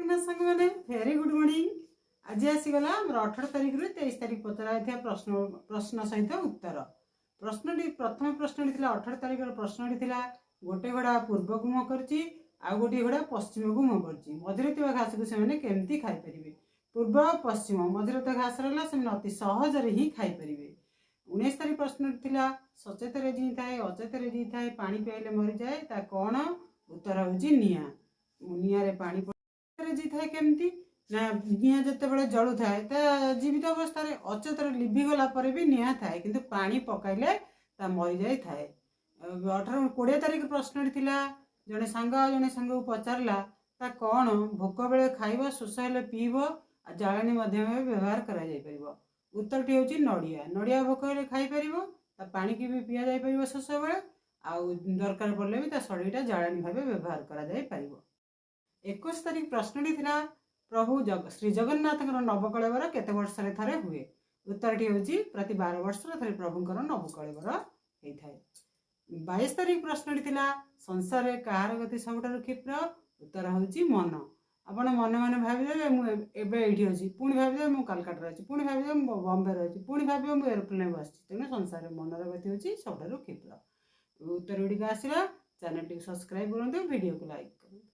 ना संग मैंने वेरी गुड मॉर्निंग। आज आसीगला 18 तारिख रु 23 तारिख पचरा प्रश्न सहित उत्तर। प्रश्नटी प्रथम प्रश्नटी 18 तारिख प्रश्नटी गोटे घोड़ा पूर्व को मुह कर गोटे घोड़ा पश्चिम को मुह कर मझे घास को से केमती खाईपर। पूर्व और पश्चिम मझे घास रहा से अति सहजरे ही खाईपर। 19 तारिख प्रश्न सचेत जी थाए अचेत जी थाए पानी पियाले मरी जाए ता कौन? उत्तर हूँ निआ। निआरे पानी जी थाए केमती ना निआ जिते जलू थाए जीवित अवस्था अचेत लिभिगला भी निआ थाए किंतु पानी पकाइले ता मरी जाए थाए। 20 तारिख प्रश्न जड़े सांग को पचारा ता कौन? भोक बेले खाइब शोष हेले पीब जालानी व्यवहार कर। उत्तरटी हूँ नड़िया। नड़िया भोक हेले खाईपर पानी की भी पिया जापर शोष बेले आउ दरकार पड़े भी सड़ीटा जालानी भाव व्यवहार कर। 21 तारिख प्रश्नटी प्रभु श्री जगन्नाथ नवकलेवर केते वर्ष थे हुए? उत्तरटी हूँ प्रति 12 वर्ष थे प्रभुंर नवकलेवर होता है। 22 तारिख प्रश्नटी संसार कहार गति सबुठ क्षिप्र? उत्तर हूँ मन। आपण मन मन भाविदे मुझे अच्छी पुणी भाविदे मुझे कलकाता अच्छी पुणी भाविदे बम्बे अच्छी पुणी भाव मुझे एरोप्लेन बस तेणु संसार मनर गति हूँ सबुठ क्षिप्र। उत्तर गुड़िक आसला चैनल टी सब्सक्राइब करूँ वीडियो को लाइक करूँ।